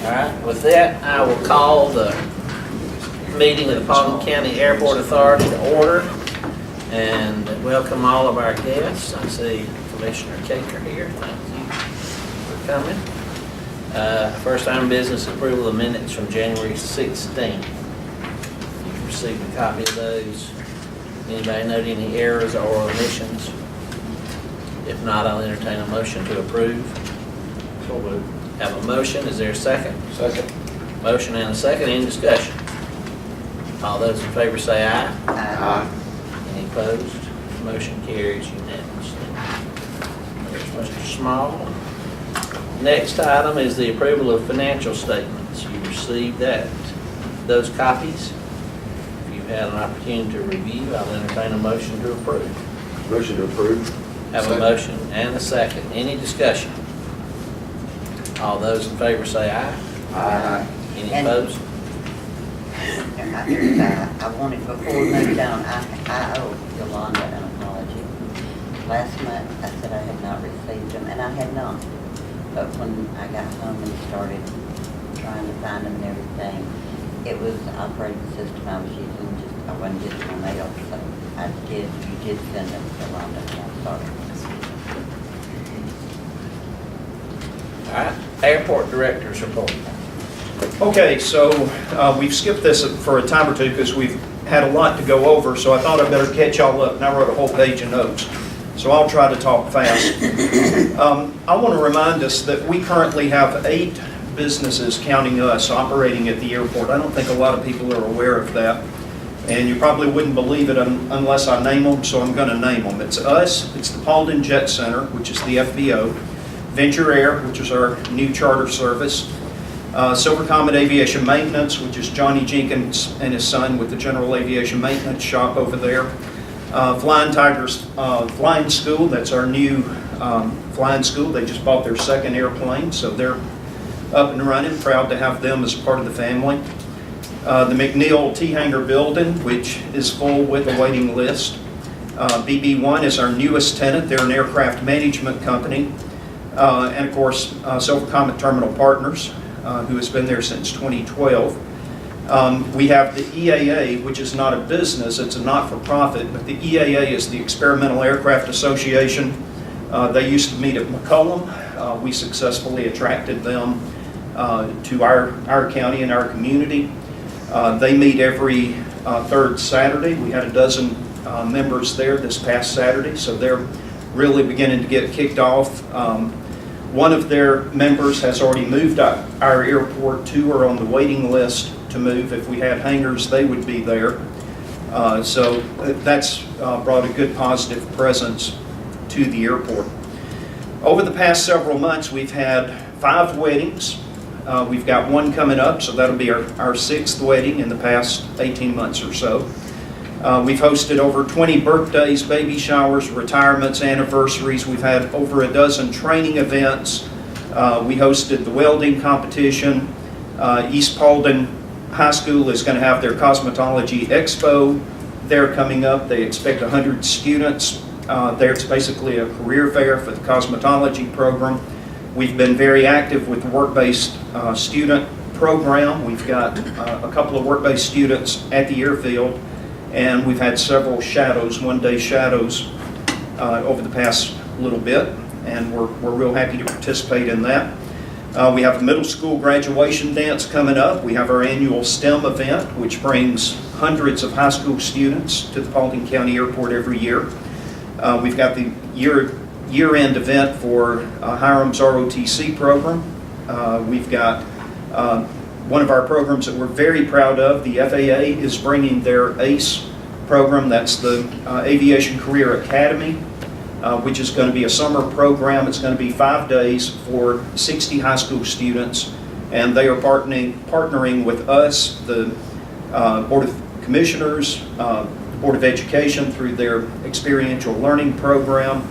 All right, with that, I will call the meeting of the Paulding County Airport Authority to order and welcome all of our guests. I see Commissioner Caker here. Thank you for coming. First item of business, approval of minutes from January 16th. You've received a copy of those. Anybody note any errors or omissions? If not, I'll entertain a motion to approve. So moved. Have a motion, is there a second? Second. Motion and a second, any discussion? All those in favor say aye. Aye. Any opposed? Motion carries unanimously. There's Mr. Small. Next item is the approval of financial statements. You received those copies. If you've had an opportunity to review, I'll entertain a motion to approve. Motion to approve. Have a Second. motion and a second. Any discussion? All those in favor say aye. Aye. Any And- opposed? I wanted, before we moved on, I owe Yolanda an apology. Last month, I said I had not received them, and I had not. But when I got home and started trying to find them and everything, it was the operating system I was using, I wasn't getting my mail, so you did send them, Yolanda, and I'm sorry. All right, airport director's report. Okay, so we've skipped this for a time or two because we've had a lot to go over, so I thought I'd better catch y'all up, and I wrote a whole page of notes. So I'll try to talk fast. I want to remind us that we currently have 8 businesses, counting us, operating at the airport. I don't think a lot of people are aware of that, and you probably wouldn't believe it unless I name them, so I'm going to name them. It's us, it's the Paulding Jet Center, which is the FBO, Venture Air, which is our new charter service, Silver Comet Aviation Maintenance, which is Johnny Jenkins and his son with the General Aviation Maintenance shop over there. Flying Tigers Flying School, that's our new flying school. They just bought their second airplane, so they're up and running. Proud to have them as part of the family. The McNeil T-Hangar building, which is full with a waiting list. BB1 is our newest tenant. They're an aircraft management company. And of course, Silver Comet Terminal Partners, who has been there since 2012. We have the EAA, which is not a business, it's a not-for-profit, but the EAA is the Experimental Aircraft Association. They used to meet at McCollum. We successfully attracted them to our county and our community. They meet every third Saturday. We had a dozen members there this past Saturday, so they're really beginning to get kicked off. One of their members has already moved our airport. 2 are on the waiting list to move. If we had hangars, they would be there. So that's brought a good positive presence to the airport. Over the past several months, we've had 5 weddings. We've got 1 coming up, so that'll be our 6th wedding in the past 18 months or so. We've hosted over 20 birthdays, baby showers, retirements, anniversaries. We've had over a dozen training events. We hosted the welding competition. East Paulding High School is going to have their cosmetology expo there coming up. They expect 100 students there. It's basically a career fair for the cosmetology program. We've been very active with the work-based student program. We've got a couple of work-based students at the airfield, and we've had several shadows, one-day shadows, over the past little bit, and we're real happy to participate in that. We have a middle school graduation dance coming up. We have our annual STEM event, which brings hundreds of high school students to the Paulding County Airport every year. We've got the year-end event for Hiram's ROTC program. We've got one of our programs that we're very proud of. The FAA is bringing their ACE program, that's the Aviation Career Academy, which is going to be a summer program. It's going to be 5 days for 60 high school students, and they are partnering with us, the Board of Commissioners, the Board of Education through their experiential learning program,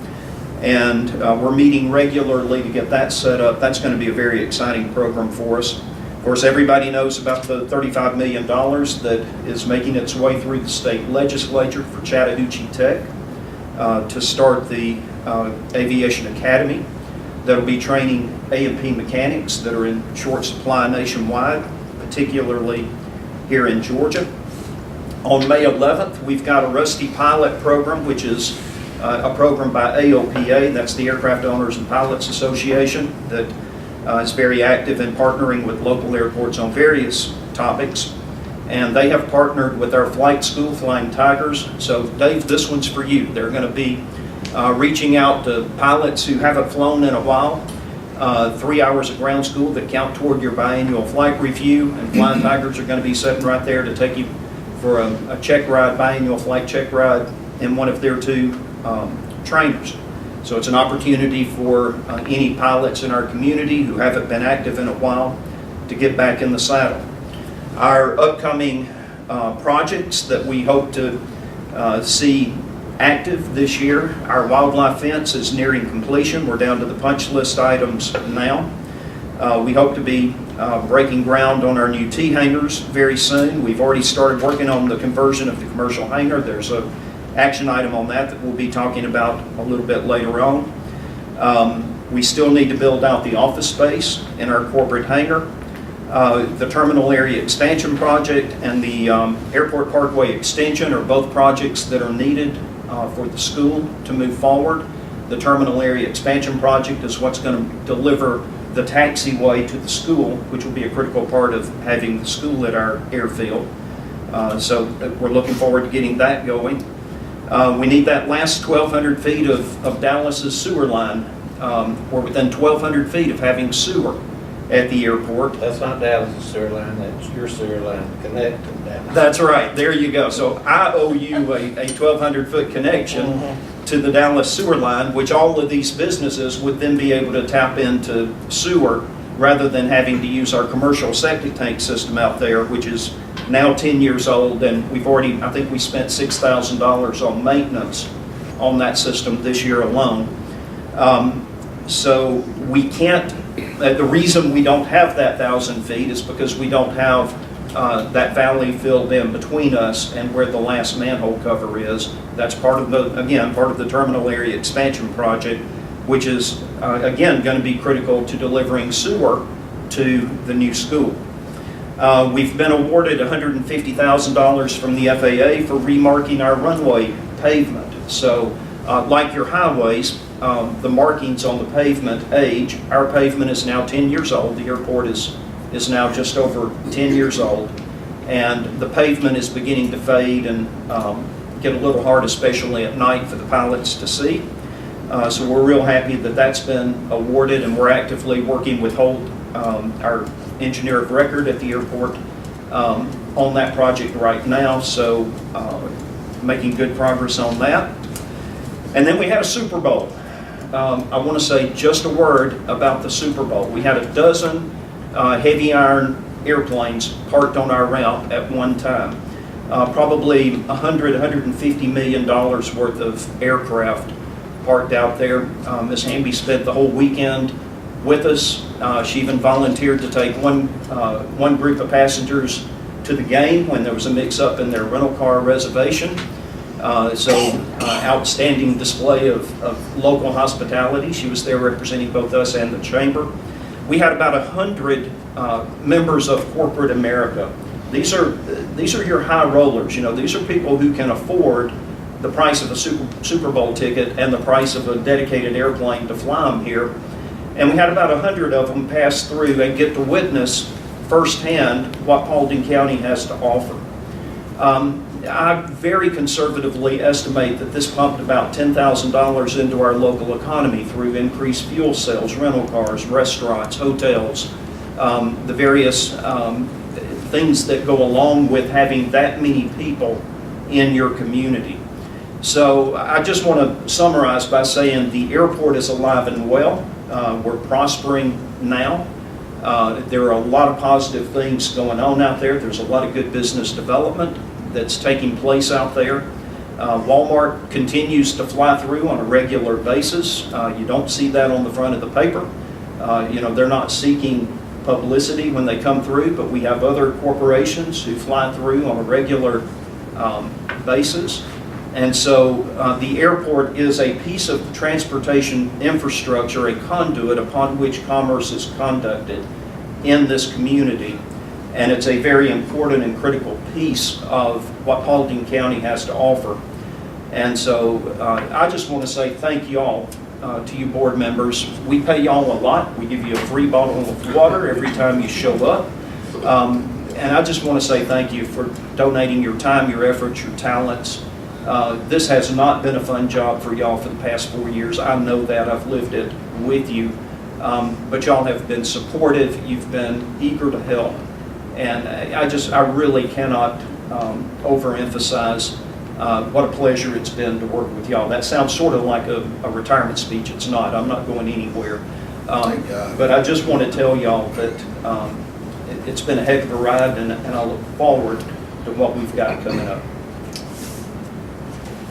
and we're meeting regularly to get that set up. That's going to be a very exciting program for us. Of course, everybody knows about the $35 million that is making its way through the state legislature for Chattahoochee Tech to start the Aviation Academy. that'll be training A&P mechanics that are in short supply nationwide, particularly here in Georgia. On May 11th, we've got a Rusty Pilot Program, which is a program by AOPA, that's the Aircraft Owners and Pilots Association, that is very active in partnering with local airports on various topics. And they have partnered with our flight school, Flying Tigers. So Dave, this one's for you. They're going to be reaching out to pilots who haven't flown in a while, 3 hours of ground school that count toward your biannual flight review, and Flying Tigers are going to be sitting right there to take you for a check ride, biannual flight check ride, in one of their two trainers. So it's an opportunity for any pilots in our community who haven't been active in a while to get back in the saddle. Our upcoming projects that we hope to see active this year, our wildlife fence is nearing completion. We're down to the punch list items now. We hope to be breaking ground on our new T hangars very soon. We've already started working on the conversion of the commercial hangar. There's an action item on that we'll be talking about a little bit later on. We still need to build out the office space in our corporate hangar. The terminal area expansion project and the airport parkway extension are both projects that are needed for the school to move forward. The terminal area expansion project is what's going to deliver the taxiway to the school, which will be a critical part of having the school at our airfield. So we're looking forward to getting that going. We need that last 1,200 feet of Dallas's sewer line. We're within 1,200 feet of having sewer at the airport. That's not Dallas' sewer line, that's your sewer line to connect to Dallas. That's right, there you go. So I owe you a 1,200-foot connection to the Dallas sewer line, which all of these businesses would then be able to tap into sewer rather than having to use our commercial septic tank system out there, which is now 10 years old, and we've already, I think we spent $6,000 on maintenance on that system this year alone. So we can't, the reason we don't have that 1,000 feet is because we don't have that valley filled in between us and where the last manhole cover is. That's part of the, again, part of the terminal area expansion project, which is, again, going to be critical to delivering sewer to the new school. We've been awarded $150,000 from the FAA for remarking our runway pavement. So, like your highways, the markings on the pavement age. Our pavement is now 10 years old. The airport is now just over 10 years old. And the pavement is beginning to fade and get a little hard, especially at night, for the pilots to see. So we're real happy that that's been awarded, and we're actively working with Holt, our engineer of record at the airport, on that project right now. So making good progress on that. And then we had a Super Bowl. I want to say just a word about the Super Bowl. We had a dozen heavy iron airplanes parked on our route at one time. Probably $150 million worth of aircraft parked out there. Ms. Hamby spent the whole weekend with us. She even volunteered to take one group of passengers to the game when there was a mix-up in their rental car reservation. Outstanding display of local hospitality. She was there representing both us and the chamber. We had about 100 members of corporate America. These are your high rollers. You know, these are people who can afford the price of a Super Bowl ticket and the price of a dedicated airplane to fly them here. And we had about 100 of them pass through and get to witness firsthand what Paulding County has to offer. I very conservatively estimate that this pumped about $10,000 into our local economy through increased fuel sales, rental cars, restaurants, hotels, the various things that go along with having that many people in your community. So I just want to summarize by saying the airport is alive and well. We're prospering now. There are a lot of positive things going on out there. There's a lot of good business development that's taking place out there. Walmart continues to fly through on a regular basis. You don't see that on the front of the paper. You know, they're not seeking publicity when they come through, but we have other corporations who fly through on a regular basis. And so the airport is a piece of transportation infrastructure, a conduit upon which commerce is conducted in this community. And it's a very important and critical piece of what Paulding County has to offer. And so I just want to say thank y'all to you board members. We pay y'all a lot. We give you a free bottle of water every time you show up. And I just want to say thank you for donating your time, your efforts, your talents. This has not been a fun job for y'all for the past 4 years. I know that. I've lived it with you. But y'all have been supportive. You've been eager to help. And I really cannot overemphasize what a pleasure it's been to work with y'all. That sounds sort of like a retirement speech. It's not. I'm not going anywhere. Thank God. But I just want to tell y'all that it's been a heck of a ride, and I look forward to what we've got coming up.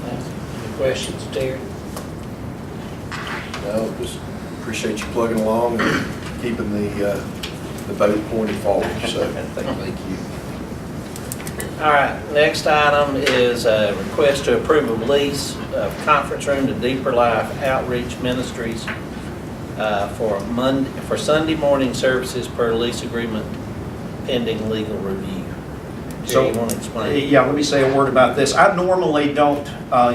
Any questions, Terry? No, just appreciate you plugging along and keeping the boat pointed forward, so thank you. All right, next item is a request to approve a lease of conference room to Deeper Life Outreach Ministries for Sunday morning services per lease agreement pending legal review. Jerry, you want to explain? Yeah, let me say a word about this. I normally don't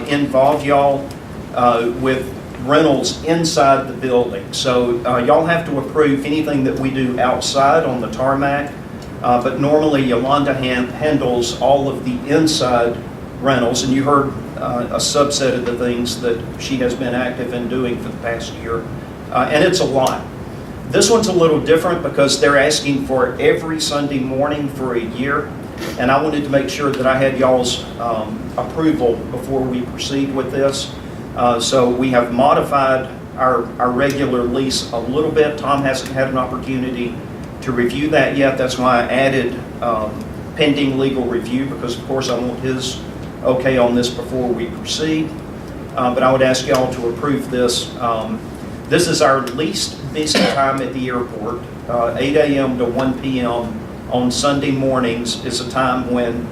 involve y'all with rentals inside the building. So y'all have to approve anything that we do outside on the tarmac. But normally Yolanda handles all of the inside rentals, and you heard a subset of the things that she has been active in doing for the past year. And it's a lot. This one's a little different because they're asking for every Sunday morning for a year. And I wanted to make sure that I had y'all's approval before we proceed with this. So we have modified our regular lease a little bit. Tom hasn't had an opportunity to review that yet. That's why I added pending legal review, because of course I want his okay on this before we proceed. But I would ask y'all to approve this. This is our least busy time at the airport. 8 a.m. to 1 p.m. on Sunday mornings is a time when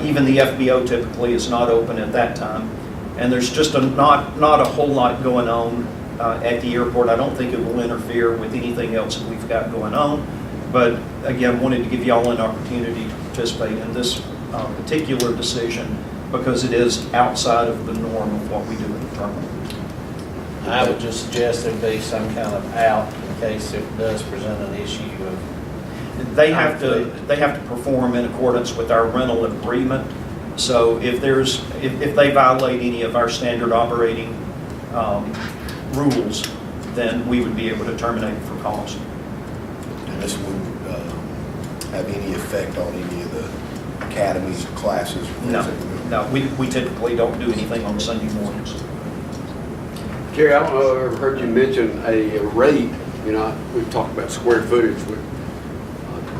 even the FBO typically is not open at that time. And there's just not a whole lot going on at the airport. I don't think it will interfere with anything else that we've got going on. But again, wanted to give y'all an opportunity to participate in this particular decision because it is outside of the norm of what we do in the terminal. I would just suggest there be some kind of out in case it does present an issue of. They have to perform in accordance with our rental agreement. So if they violate any of our standard operating rules, then we would be able to terminate for cause. And this wouldn't have any effect on any of the academies, classes? No, we typically don't do anything on Sunday mornings. Jerry, I don't know if I ever heard you mention a rate. You know, we've talked about square footage with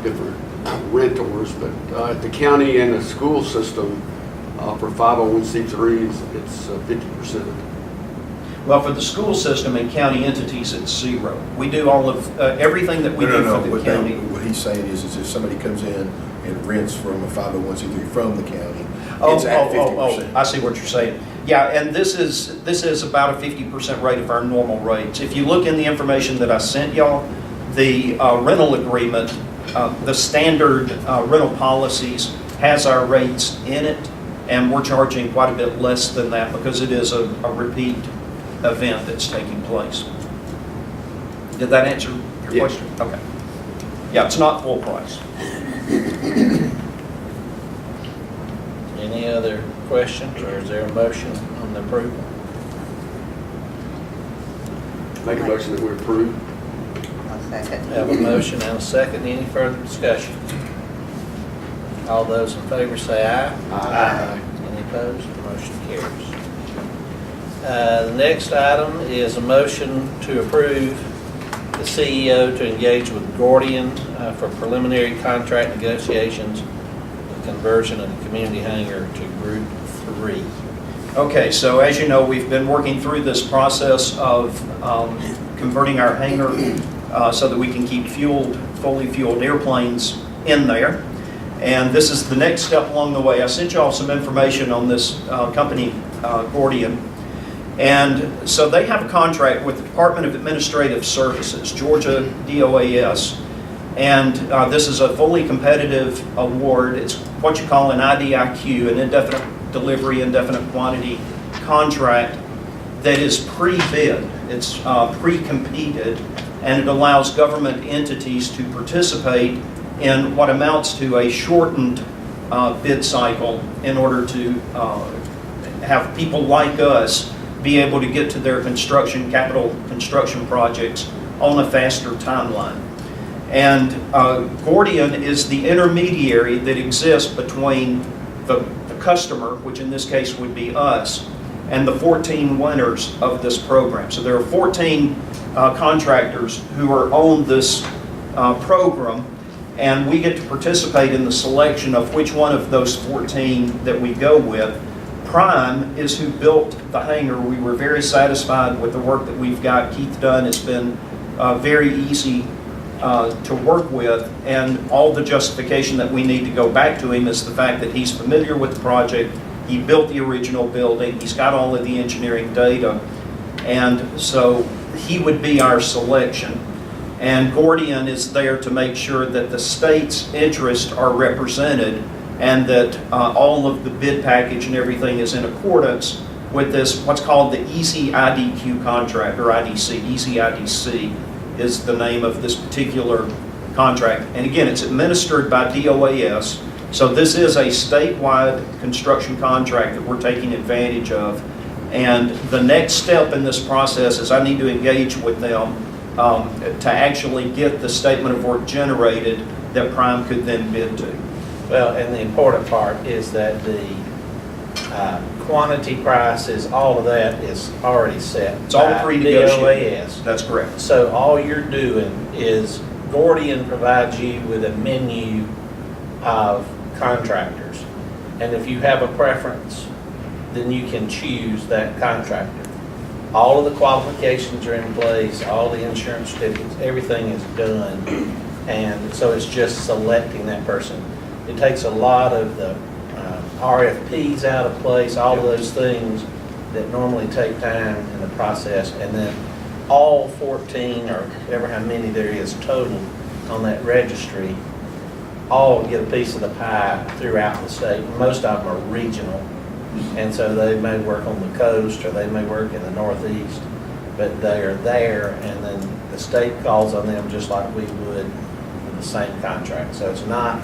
different renters, but at the county and the school system, for 501c3s, it's 50%. Well, for the school system and county entities, it's zero. We do all of, everything that we do for the county. What he's saying is if somebody comes in and rents from a 501c3 from the county, it's at 50%. I see what you're saying. Yeah, and this is about a 50% rate of our normal rates. If you look in the information that I sent y'all, the rental agreement, the standard rental policies has our rates in it, and we're charging quite a bit less than that because it is a repeat event that's taking place. Did that answer your Yes. question? Okay. Yeah, it's not full price. Any other questions, or is there a motion on the approval? Make a motion that we approve. I'll second. Have a motion and a second. Any further discussion? All those in favor say aye. Aye. Any opposed? Motion carries. The next item is a motion to approve the CEO to engage with Gordian for preliminary contract negotiations, the conversion of the community hangar to Group 3. Okay, so as you know, we've been working through this process of converting our hangar so that we can keep fully fueled airplanes in there. And this is the next step along the way. I sent y'all some information on this company, Gordian. And so they have a contract with the Department of Administrative Services, Georgia DOAS. And this is a fully competitive award. It's what you call an IDIQ, an indefinite delivery, indefinite quantity contract that is pre-bid. It's pre-competed, and it allows government entities to participate in what amounts to a shortened bid cycle in order to have people like us be able to get to their capital construction projects on a faster timeline. And Gordian is the intermediary that exists between the customer, which in this case would be us, and the 14 winners of this program. So there are 14 contractors who are on this program, and we get to participate in the selection of which one of those 14 that we go with. Prime is who built the hangar. We were very satisfied with the work that we've got. Keith Dunn has been very easy to work with, and all the justification that we need to go back to him is the fact that he's familiar with the project. He built the original building. He's got all of the engineering data, and so he would be our selection. And Gordian is there to make sure that the state's interests are represented and that all of the bid package and everything is in accordance with this, what's called the Easy IDQ contract, or IDC. Easy IDC is the name of this particular contract. And again, it's administered by DOAS. So this is a statewide construction contract that we're taking advantage of. And the next step in this process is I need to engage with them to actually get the statement of work generated that Prime could then bid to. Well, and the important part is that the quantity prices, all of that is already set. It's all by pre-negotiated. DOAS. That's correct. So all you're doing is Gordian provides you with a menu of contractors. And if you have a preference, then you can choose that contractor. All of the qualifications are in place, all the insurance certificates, everything is done. And so it's just selecting that person. It takes a lot of the RFPs out of place, all of those things that normally take time in the process. And then all 14 or ever how many there is total on that registry all get a piece of the pie throughout the state. Most of them are regional. And so they may work on the coast or they may work in the Northeast, but they are there, and then the state calls on them just like we would with the same contract. So it's not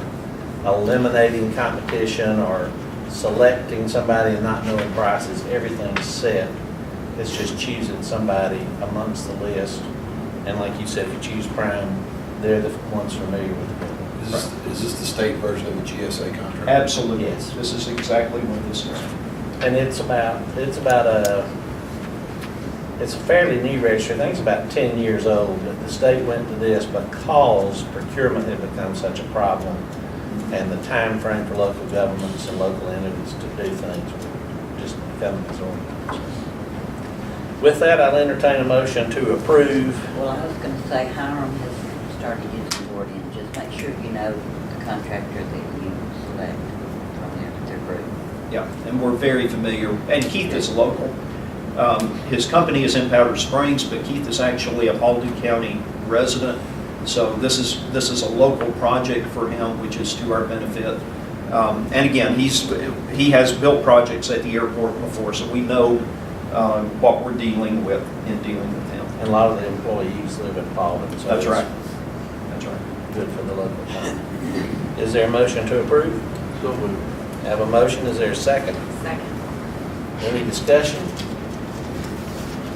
eliminating competition or selecting somebody and not knowing prices. Everything's set. It's just choosing somebody amongst the list. And like you said, if you choose Prime, they're the ones familiar with it. Is this the state version of the GSA contract? Absolutely. Yes. This is exactly what this is. And it's a fairly new registry. I think it's about 10 years old, but the state went to this because procurement had become such a problem, and the time frame for local governments and local entities to do things were just becoming disorganized. With that, I'll entertain a motion to approve. Well, I was gonna say Hiram has started using Gordian. Just make sure you know the contractor that you select from their group. Yeah, and we're very familiar, and Keith is local. His company is in Powder Springs, but Keith is actually a Paulding County resident. So this is a local project for him, which is to our benefit. And again, he has built projects at the airport before, so we know what we're dealing with in dealing with him. And a lot of the employees live in Paulding. So That's it's right. That's right. Good for the local economy. Is there a motion to approve? So moved. Have a motion, is there a second? Second. Any discussion?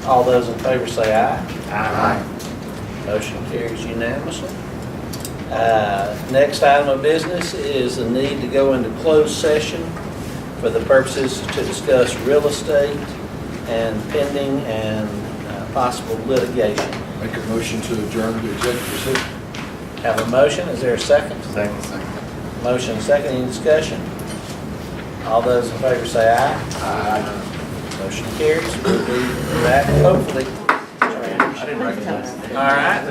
All those in favor say aye. Aye. Motion carries unanimously. Next item of business is the need to go into closed session for the purposes to discuss real estate and pending and possible litigation. Make a motion to adjourn to executive session. Have a motion, is there a second? Second. Motion second, any discussion? All those in favor say aye. Aye. Motion carries, we'll be back hopefully. I didn't recognize it. All right.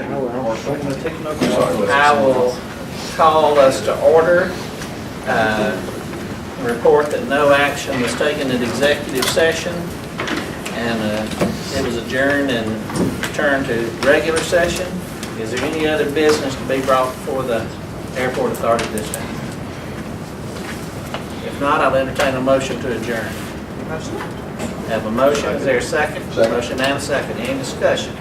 I will call us to order. report that no action was taken in executive session, and it was adjourned and returned to regular session. Is there any other business to be brought before the airport authority this time? If not, I'll entertain a motion to adjourn. Have a motion, is there a second? Second. Motion and a second, any discussion?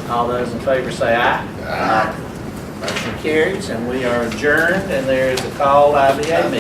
All those in favor say aye. Aye. Motion carries, and we are adjourned, and there is a called IBA meeting.